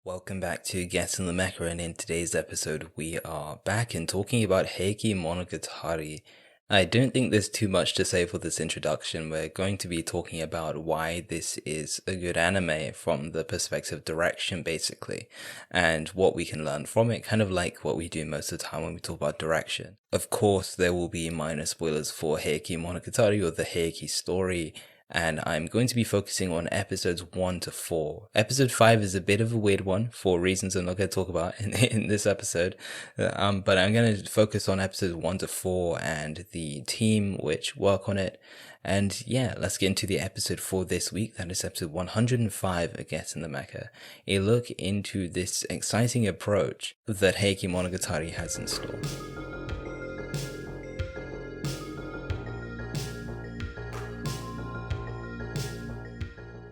Welcome back to Get In The Mecha, and in today's episode we are back and talking about Heike Monogatari. I don't think there's too much to say for this introduction. We're going to be talking about why this is a good anime from the perspective of direction, basically, and what we can learn from it, kind of like what we do most of the time when we talk about direction. Of course, there will be minor spoilers for Heike Monogatari or the Heike story, and I'm going to be focusing on episodes 1 to 4. Episode 5 is a bit of a weird one for reasons I'm not going to talk about in this episode, but I'm going to focus on episodes 1 to 4 and the team which work on it. And yeah, let's get into the episode for this week. That is episode 105 of Get In The Mecha, a look into this exciting approach that Heike Monogatari has in store.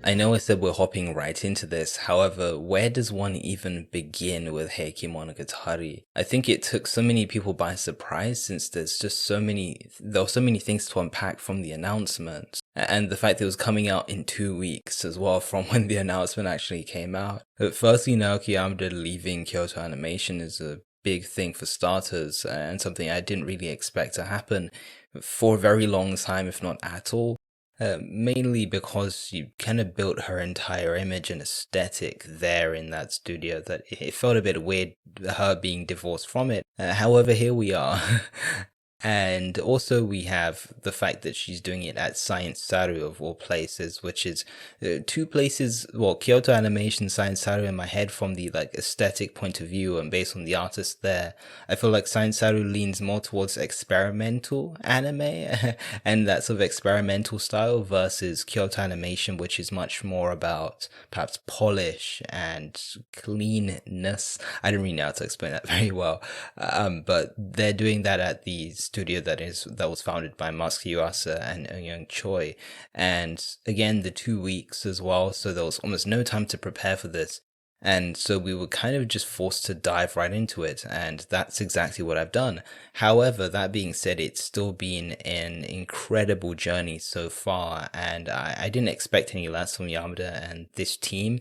I know I said we're hopping right into this, however, where does one even begin with Heike Monogatari? I think it took so many people by surprise since there were so many things to unpack from the announcement, and the fact that it was coming out in 2 weeks as well from when the announcement actually came out. But firstly, Naoko Yamada leaving Kyoto Animation is a big thing for starters, and something I didn't really expect to happen for a very long time, if not at all. Mainly because she kind of built her entire image and aesthetic there in that studio that it felt a bit weird, her being divorced from it. However, here we are. And also we have the fact that she's doing it at Science Saru of all places, which is two places, well, Kyoto Animation, Science Saru in my head from the aesthetic point of view and based on the artist there. I feel like Science Saru leans more towards experimental anime and that sort of experimental style versus Kyoto Animation, which is much more about perhaps polish and cleanness. I don't really know how to explain that very well, but they're doing that at the studio that was founded by Masaaki Yuasa and Young Choi, and again the 2 weeks as well, so there was almost no time to prepare for this, and so we were kind of just forced to dive right into it, and that's exactly what I've done. However, that being said, it's still been an incredible journey so far, and I didn't expect any less from Yamada and this team.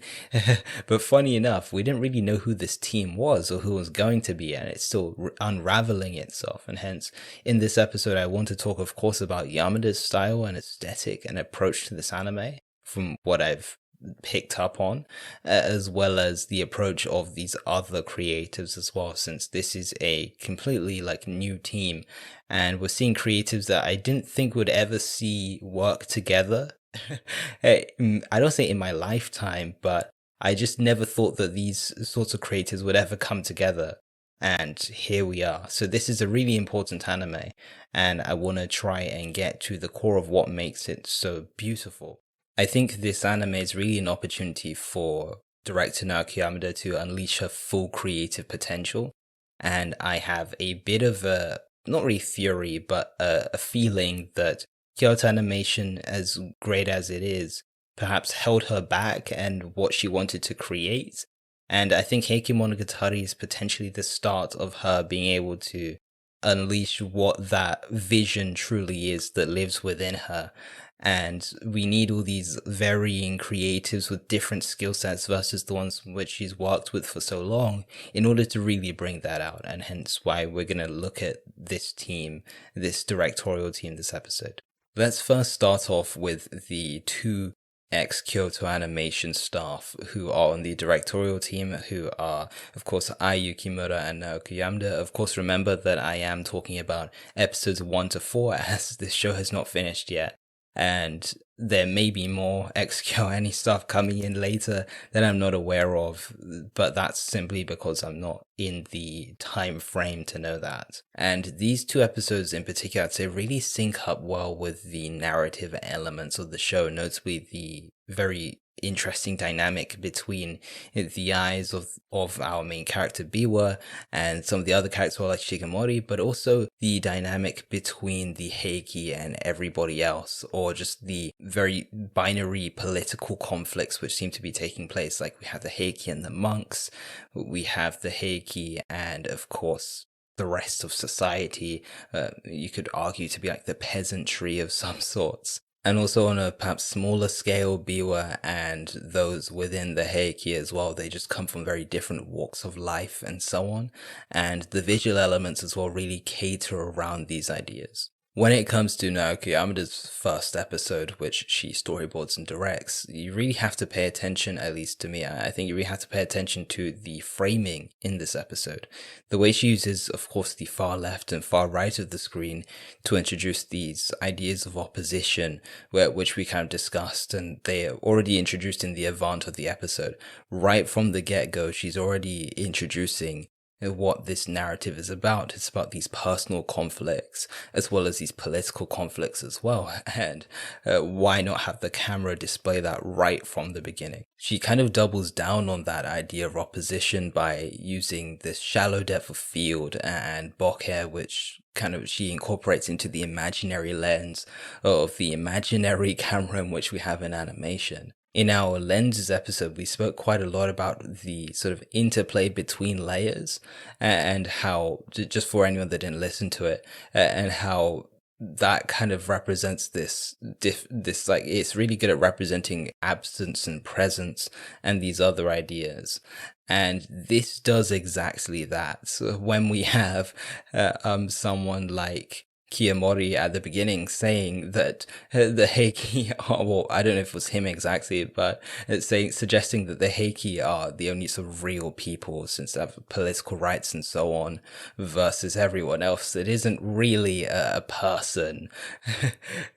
But funny enough, we didn't really know who this team was or who it was going to be, and it's still unraveling itself. And hence, in this episode, I want to talk, of course, about Yamada's style and aesthetic and approach to this anime, from what I've picked up on, as well as the approach of these other creatives as well, since this is a completely new team, and we're seeing creatives that I didn't think would ever see work together. I don't say in my lifetime, but I just never thought that these sorts of creators would ever come together. And here we are. So this is a really important anime, and I want to try and get to the core of what makes it so beautiful. I think this anime is really an opportunity for director Naoko Yamada to unleash her full creative potential. And I have a bit of a, not really theory, but a feeling that Kyoto Animation, as great as it is, perhaps held her back and what she wanted to create. And I think Heike Monogatari is potentially the start of her being able to unleash what that vision truly is that lives within her. And we need all these varying creatives with different skill sets versus the ones which she's worked with for so long in order to really bring that out. And hence why we're going to look at this team, this directorial team this episode. Let's first start off with the two ex-Kyoto Animation staff who are on the directorial team, who are, of course, Ai Yukimura and Naoko Yamada. Of course, remember that I am talking about episodes 1 to 4 as this show has not finished yet. And there may be more ex-KyoAni stuff coming in later that I'm not aware of, but that's simply because I'm not in the time frame to know that. And these two episodes in particular, I'd say, really sync up well with the narrative elements of the show, notably the very interesting dynamic between the eyes of our main character Biwa and some of the other characters like Shigemori, but also the dynamic between the Heike and everybody else, or just the very binary political conflicts which seem to be taking place. Like we have the Heike and the monks, we have the Heike and of course the rest of society, you could argue to be like the peasantry of some sorts. And also on a perhaps smaller scale, Biwa and those within the Heiki as well, they just come from very different walks of life and so on. And the visual elements as well really cater around these ideas. When it comes to Naoko Yamada's first episode, which she storyboards and directs, you really have to pay attention, at least to me, I think you really have to pay attention to the framing in this episode. The way she uses, of course, the far left and far right of the screen to introduce these ideas of opposition, which we kind of discussed, and they are already introduced in the avant of the episode. Right from the get-go, she's already introducing what this narrative is about. It's about these personal conflicts as well as these political conflicts as well. And why not have the camera display that right from the beginning? She kind of doubles down on that idea of opposition by using this shallow depth of field and bokeh, which kind of she incorporates into the imaginary lens of the imaginary camera in which we have in animation. In our lenses episode, we spoke quite a lot about the sort of interplay between layers and how, just for anyone that didn't listen to it, and how that kind of represents this like, it's really good at representing absence and presence and these other ideas. And this does exactly that. So when we have someone like Kiyomori at the beginning saying that the Heiki are, well, I don't know if it was him exactly, but it's suggesting that the Heiki are the only sort of real people since they have political rights and so on, versus everyone else that isn't really a person.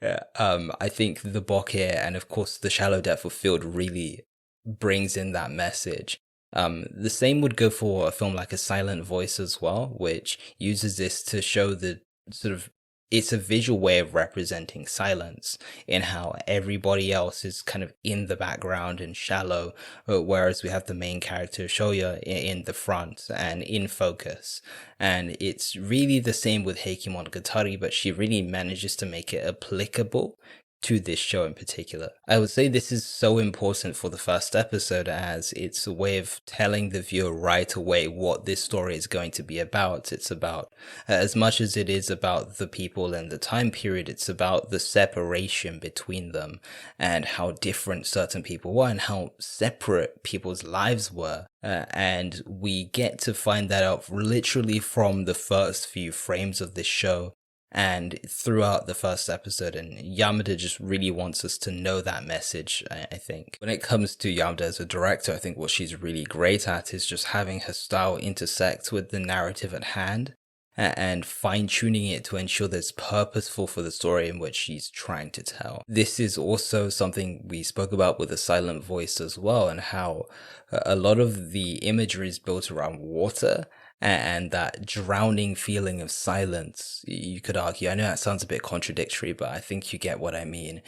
I think the bokeh and of course the shallow depth of field really brings in that message. The same would go for a film like A Silent Voice as well, which uses this to show the sort of, it's a visual way of representing silence in how everybody else is kind of in the background and shallow, whereas we have the main character Shoya in the front and in focus. And it's really the same with Heike Monogatari, but she really manages to make it applicable to this show in particular. I would say this is so important for the first episode, as it's a way of telling the viewer right away what this story is going to be about. It's about, as much as it is about the people and the time period, it's about the separation between them and how different certain people were and how separate people's lives were. And we get to find that out literally from the first few frames of this show and throughout the first episode, and Yamada just really wants us to know that message, I think. When it comes to Yamada as a director, I think what she's really great at is just having her style intersect with the narrative at hand and fine-tuning it to ensure that it's purposeful for the story in which she's trying to tell. This is also something we spoke about with A Silent Voice as well, and how a lot of the imagery is built around water and that drowning feeling of silence, you could argue. I know that sounds a bit contradictory, but I think you get what I mean.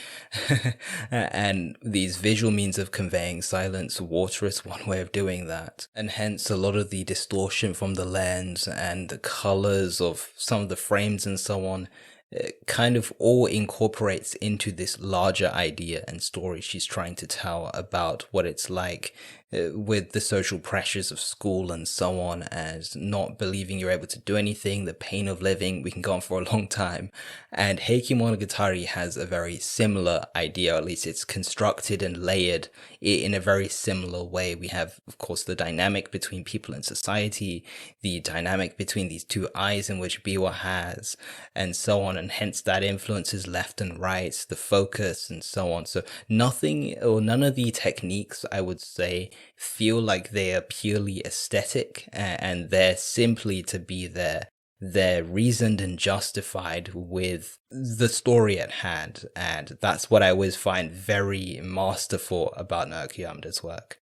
And these visual means of conveying silence, water is one way of doing that. And hence a lot of the distortion from the lens and the colors of some of the frames and so on, it kind of all incorporates into this larger idea and story she's trying to tell about what it's like with the social pressures of school and so on, as not believing you're able to do anything, the pain of living. We can go on for a long time. And Heike Monogatari has a very similar idea, or at least it's constructed and layered in a very similar way. We have, of course, the dynamic between people and society, the dynamic between these two eyes in which Biwa has, and so on, and hence that influences left and right, the focus and so on. So nothing or none of the techniques, I would say, feel like they are purely aesthetic, and they're simply to be there. They're reasoned and justified with the story at hand, and that's what I always find very masterful about Naoko Yamada's work.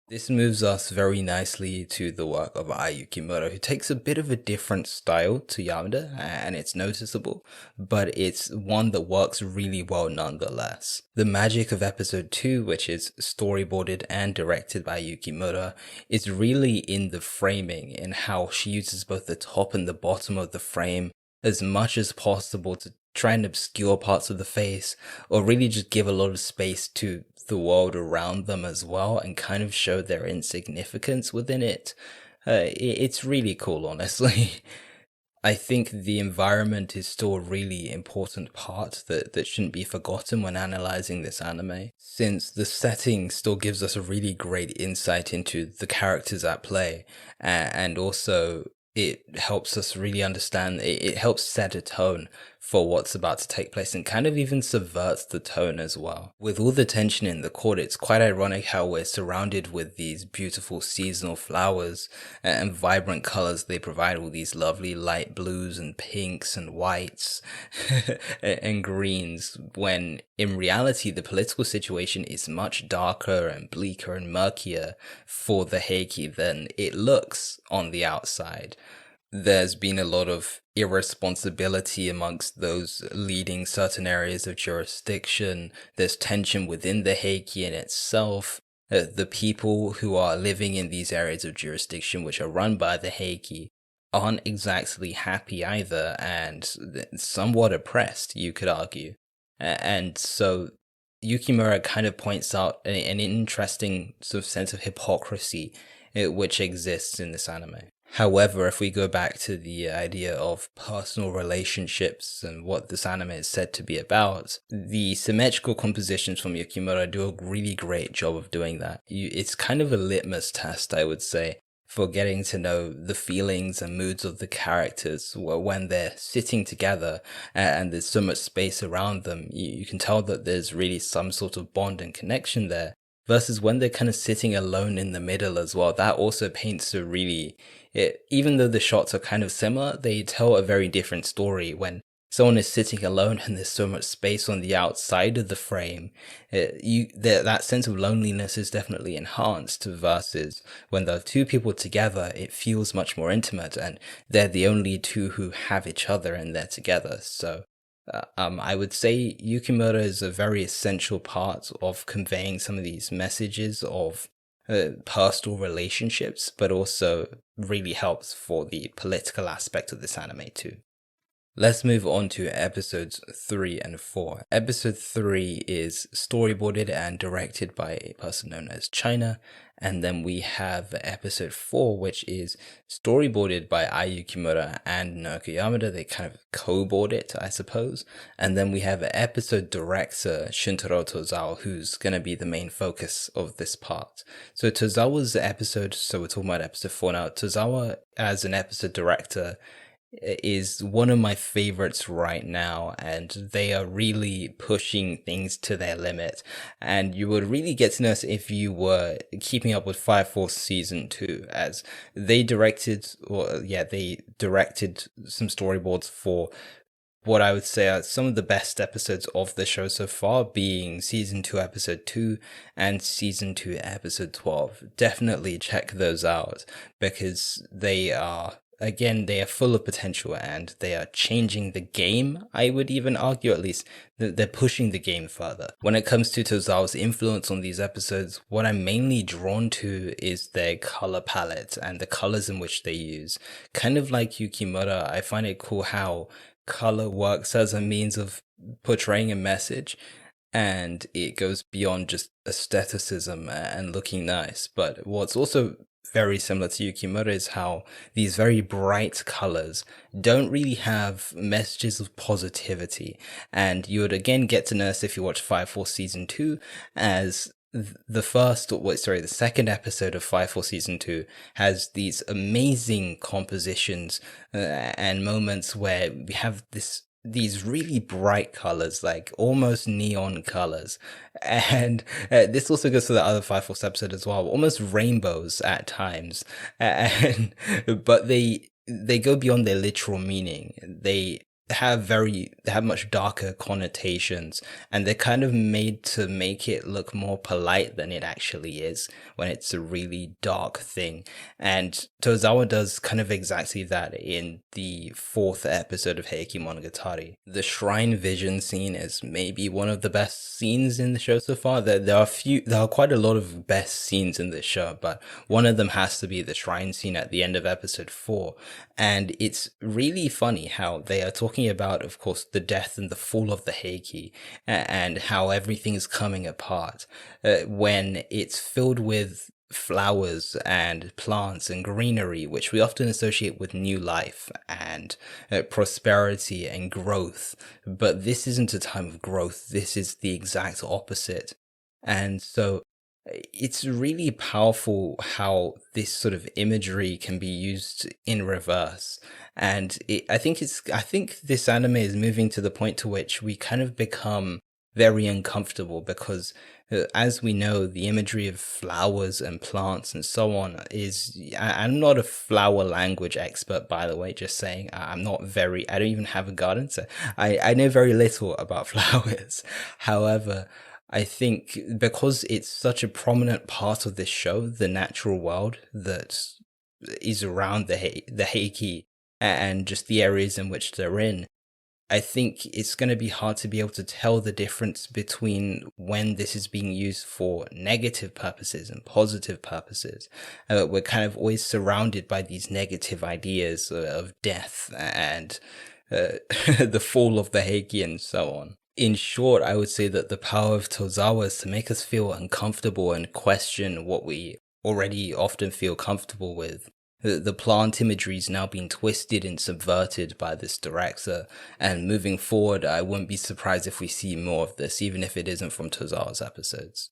This moves us very nicely to the work of Ai Yukimura, who takes a bit of a different style to Yamada, and it's noticeable, but it's one that works really well nonetheless. The magic of episode 2, which is storyboarded and directed by Yukimura, is really in the framing, in how she uses both the top and the bottom of the frame as much as possible to try and obscure parts of the face, or really just give a lot of space to the world around them as well, and kind of show their insignificance within it. It's really cool, honestly. I think the environment is still a really important part that shouldn't be forgotten when analyzing this anime, since the setting still gives us a really great insight into the characters at play, and also it helps us really understand, it helps set a tone for what's about to take place and kind of even subverts the tone as well. With all the tension in the court, it's quite ironic how we're surrounded with these beautiful seasonal flowers and vibrant colors. They provide all these lovely light blues and pinks and whites and greens, when in reality the political situation is much darker and bleaker and murkier for the Heike than it looks on the outside. There's been a lot of irresponsibility amongst those leading certain areas of jurisdiction. There's tension within the Heike in itself. The people who are living in these areas of jurisdiction, which are run by the Heike, aren't exactly happy either, and somewhat oppressed, you could argue. And so Yukimura kind of points out an interesting sort of sense of hypocrisy which exists in this anime. However, if we go back to the idea of personal relationships and what this anime is said to be about, the symmetrical compositions from Yukimura do a really great job of doing that. It's kind of a litmus test, I would say, for getting to know the feelings and moods of the characters when they're sitting together and there's so much space around them. You can tell that there's really some sort of bond and connection there. Versus when they're kind of sitting alone in the middle as well, that also paints a really, even though the shots are kind of similar, they tell a very different story. When someone is sitting alone and there's so much space on the outside of the frame, that sense of loneliness is definitely enhanced, versus when there are two people together, it feels much more intimate and they're the only two who have each other and they're together. So I would say Yukimura is a very essential part of conveying some of these messages of personal relationships, but also really helps for the political aspect of this anime too. Let's move on to episodes 3 and 4. Episode 3 is storyboarded and directed by a person known as China. And then we have episode 4, which is storyboarded by Ai Yukimura and Naoko Yamada. They kind of co-board it, I suppose. And then we have episode director Shuntarou Tozawa, who's going to be the main focus of this part. So Tozawa's episode, so we're talking about episode 4 now. Tozawa as an episode director is one of my favorites right now, and they are really pushing things to their limit. And you would really get to know if you were keeping up with Fire Force season 2, as they directed some storyboards for what I would say are some of the best episodes of the show so far, being season 2 episode 2 and season 2 episode 12. Definitely check those out, because they are full of potential and they are changing the game. I would even argue, at least, that they're pushing the game further. When it comes to Tozawa's influence on these episodes, what I'm mainly drawn to is their color palette and the colors in which they use. Kind of like Yukimura, I find it cool how color works as a means of portraying a message, and it goes beyond just aestheticism and looking nice. But what's also very similar to Yukimura is how these very bright colors don't really have messages of positivity. And you would again get to notice if you watch Fire Force season 2, as the second episode of Fire Force season 2 has these amazing compositions and moments where we have these really bright colors, like almost neon colors. And this also goes to the other Fire Force episode as well, almost rainbows at times. But they go beyond their literal meaning. They have much darker connotations, and they're kind of made to make it look more polite than it actually is when it's a really dark thing. And Tozawa does kind of exactly that in the 4th episode of Heike Monogatari. The shrine vision scene is maybe one of the best scenes in the show so far. There are quite a lot of best scenes in this show, but one of them has to be the shrine scene at the end of episode 4. And it's really funny how they are talking about, of course, the death and the fall of the Heike, and how everything is coming apart when it's filled with flowers and plants and greenery, which we often associate with new life and prosperity and growth. But this isn't a time of growth. This is the exact opposite. And so it's really powerful how this sort of imagery can be used in reverse. And I think this anime is moving to the point to which we kind of become very uncomfortable because as we know, the imagery of flowers and plants and so on I'm not a flower language expert, by the way, just saying. I don't even have a garden, so I know very little about flowers. However, I think because it's such a prominent part of this show, the natural world that is around the Heike and just the areas in which they're in, I think it's going to be hard to be able to tell the difference between when this is being used for negative purposes and positive purposes. We're kind of always surrounded by these negative ideas of death and the fall of the Heike and so on. In short, I would say that the power of Tozawa is to make us feel uncomfortable and question what we already often feel comfortable with. The plant imagery is now being twisted and subverted by this director, and moving forward, I wouldn't be surprised if we see more of this, even if it isn't from Tozawa's episodes.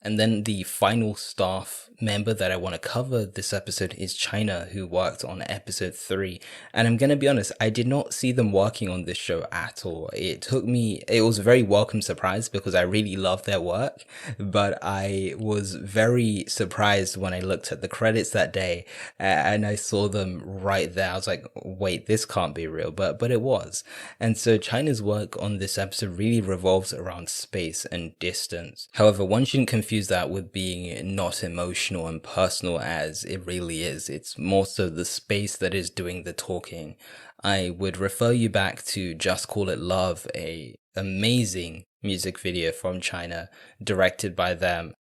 And then the final staff member that I want to cover this episode is China, who worked on episode 3. And I'm going to be honest, I did not see them working on this show at all. It was a very welcome surprise because I really love their work, but I was very surprised when I looked at the credits that day and I saw them right there. I was like, wait, this can't be real, but it was. And so China's work on this episode really revolves around space and distance. However, one shouldn't confuse that with being not emotional and personal as it really is. It's more so the space that is doing the talking. I would refer you back to Just Call It Love, a amazing music video from China directed by them,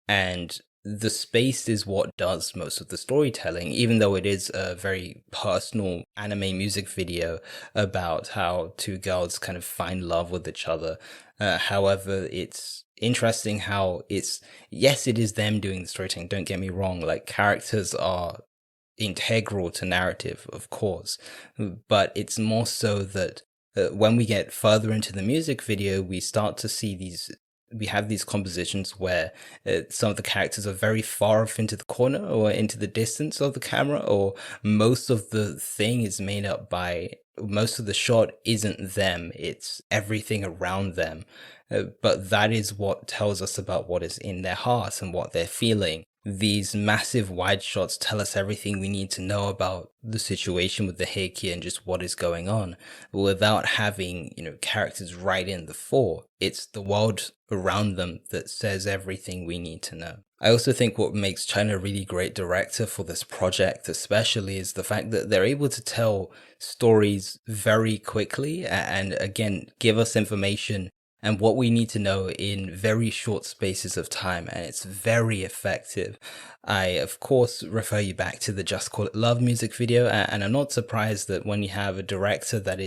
and the space is what does most of the storytelling, even though it is a very personal anime music video about how two girls kind of find love with each other. However, it's interesting how it is them doing the storytelling, don't get me wrong, like characters are integral to narrative, of course, but it's more so that when we get further into the music video, we start to see we have these compositions where some of the characters are very far off into the corner or into the distance of the camera, or most of the thing is made up by, most of the shot isn't them, it's everything around them. But that is what tells us about what is in their hearts and what they're feeling. These massive wide shots tell us everything we need to know about the situation with the Heike and just what is going on, without having, characters right in the fore. It's the world around them that says everything we need to know. I also think what makes China a really great director for this project especially is the fact that they're able to tell stories very quickly and again, give us information and what we need to know in very short spaces of time, and it's very effective. I, of course, refer you back to the Just Call It Love music video, and I'm not surprised that when you have a director that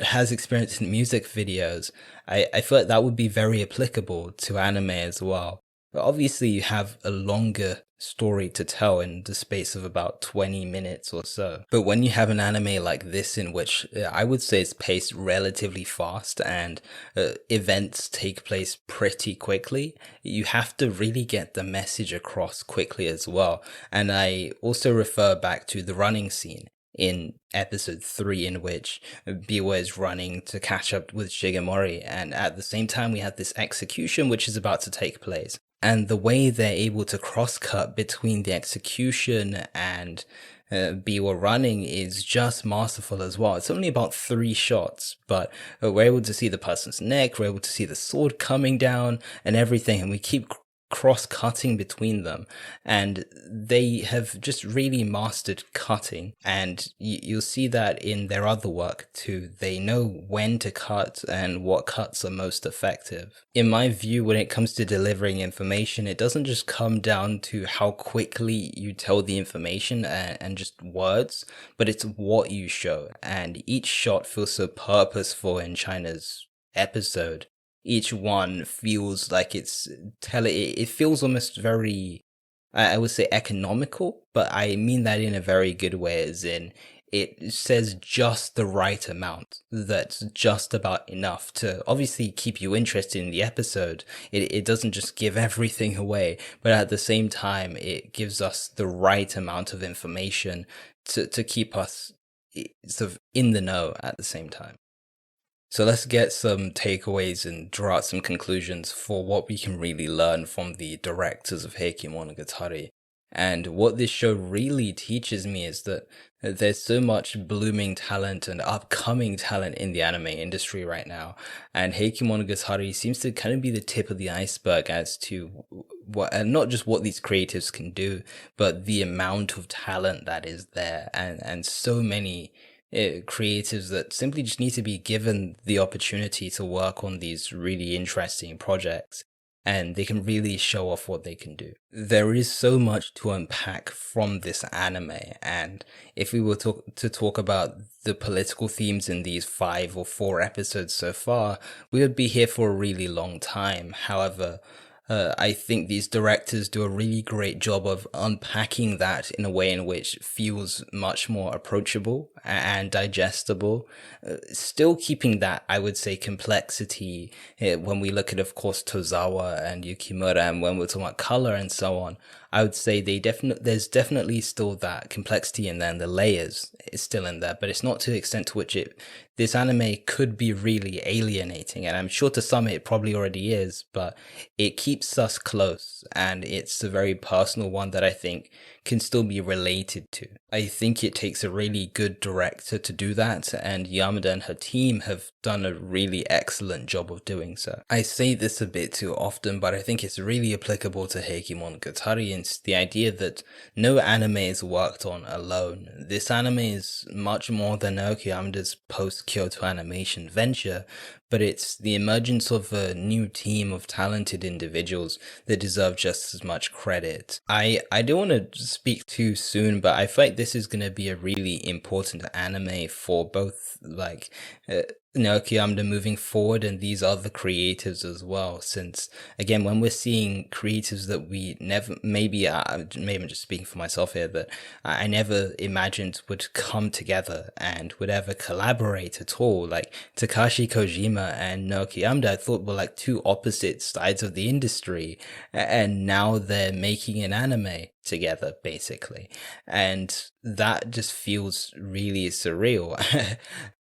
has experience in music videos, I feel like that would be very applicable to anime as well. But obviously, you have a longer story to tell in the space of about 20 minutes or so. But when you have an anime like this, in which I would say it's paced relatively fast and events take place pretty quickly, you have to really get the message across quickly as well. And I also refer back to the running scene in episode 3, in which Biwa is running to catch up with Shigemori, and at the same time we have this execution which is about to take place. And the way they're able to cross-cut between the execution and Biwa running is just masterful as well. It's only about 3 shots, but we're able to see the person's neck, we're able to see the sword coming down and everything, and we keep cross-cutting between them, and they have just really mastered cutting, and you'll see that in their other work too. They know when to cut and what cuts are most effective. In my view, when it comes to delivering information, it doesn't just come down to how quickly you tell the information and just words, but it's what you show, and each shot feels so purposeful in China's episode. Each one feels like it feels almost very I would say economical, but I mean that in a very good way, as in it says just the right amount that's just about enough to obviously keep you interested in the episode. It doesn't just give everything away, but at the same time, it gives us the right amount of information to keep us sort of in the know at the same time. So let's get some takeaways and draw out some conclusions for what we can really learn from the directors of Heike Monogatari. And what this show really teaches me is that there's so much blooming talent and upcoming talent in the anime industry right now. And Heike Monogatari seems to kind of be the tip of the iceberg as to what, and not just what these creatives can do, but the amount of talent that is there, and so many creatives that simply just need to be given the opportunity to work on these really interesting projects, and they can really show off what they can do. There is so much to unpack from this anime, and if we were to talk about the political themes in these 5 or 4 episodes so far, we would be here for a really long time. However, I think these directors do a really great job of unpacking that in a way in which feels much more approachable and digestible, still keeping that, I would say, complexity when we look at, of course, Tozawa and Yukimura, and when we're talking about color and so on. I would say there's definitely still that complexity in there, and the layers is still in there, but it's not to the extent to which this anime could be really alienating. And I'm sure to some it probably already is, but it keeps us close, and it's a very personal one that I think can still be related to. I think it takes a really good director to do that, and Yamada and her team have done a really excellent job of doing so. I say this a bit too often, but I think it's really applicable to Heike Monogatari, and it's the idea that no anime is worked on alone. This anime is much more than Naoko Yamada's post-Kyoto animation venture, but it's the emergence of a new team of talented individuals that deserve just as much credit. I don't want to speak too soon, but I feel like this is going to be a really important anime for both, like, Naoko Yamada moving forward and these other creatives as well, since again, when we're seeing creatives that we never, maybe I'm just speaking for myself here, but I never imagined would come together and would ever collaborate at all, like Takashi Kojima and Naoko Yamada, I thought were like two opposite sides of the industry, and now they're making an anime together, basically, and that just feels really surreal.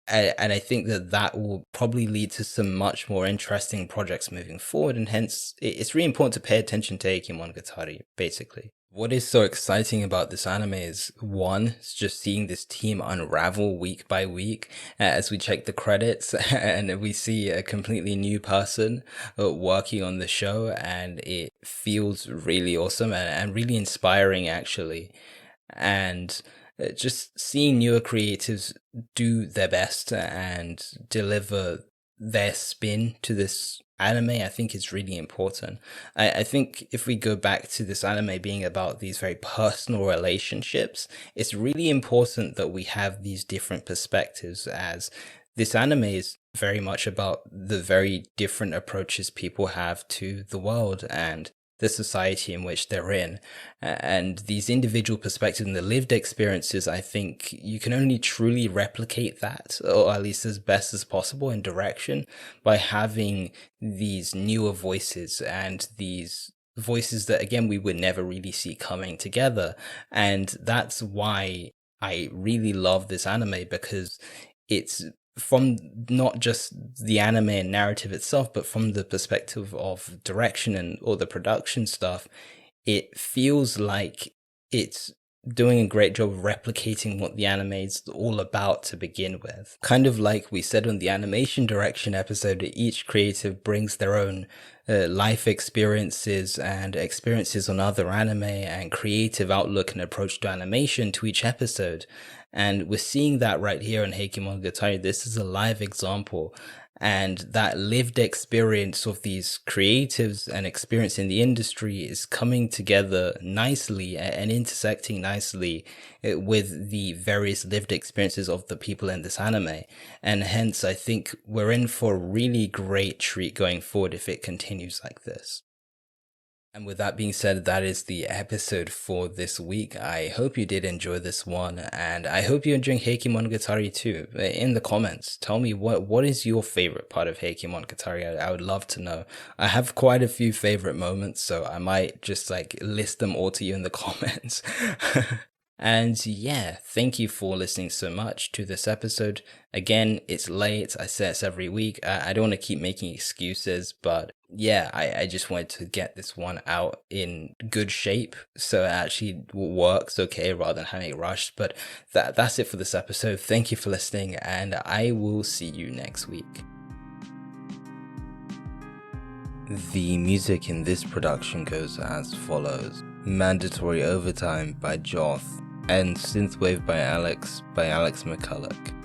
And I think that will probably lead to some much more interesting projects moving forward, and hence it's really important to pay attention to Heike Monogatari, basically. What is so exciting about this anime is, one, it's just seeing this team unravel week by week as we check the credits and we see a completely new person working on the show, and it feels really awesome and really inspiring, actually. And just seeing newer creatives do their best and deliver their spin to this anime, I think is really important. I think if we go back to this anime being about these very personal relationships, it's really important that we have these different perspectives, as this anime is very much about the very different approaches people have to the world and the society in which they're in. And these individual perspectives and the lived experiences, I think you can only truly replicate that, or at least as best as possible in direction, by having these newer voices, and these voices that, again, we would never really see coming together. And that's why I really love this anime, because it's from not just the anime and narrative itself, but from the perspective of direction and all the production stuff, it feels like it's doing a great job of replicating what the anime is all about to begin with. Kind of like we said on the animation direction episode, each creative brings their own life experiences and experiences on other anime and creative outlook and approach to animation to each episode. And we're seeing that right here in Heike Monogatari. This is a live example. And that lived experience of these creatives and experience in the industry is coming together nicely and intersecting nicely with the various lived experiences of the people in this anime. And hence, I think we're in for a really great treat going forward if it continues like this. And with that being said, that is the episode for this week. I hope you did enjoy this one, and I hope you're enjoying Heike Monogatari too. In the comments, tell me what is your favorite part of Heike Monogatari. I would love to know. I have quite a few favorite moments, so I might just like list them all to you in the comments. And yeah, thank you for listening so much to this episode. Again, it's late. I say this every week. I don't want to keep making excuses, but yeah, I just wanted to get this one out in good shape so it actually works okay rather than having it rushed. But that's it for this episode. Thank you for listening, and I will see you next week. The music in this production goes as follows: Mandatory Overtime by Joth, and Synthwave by Alex McCulloch.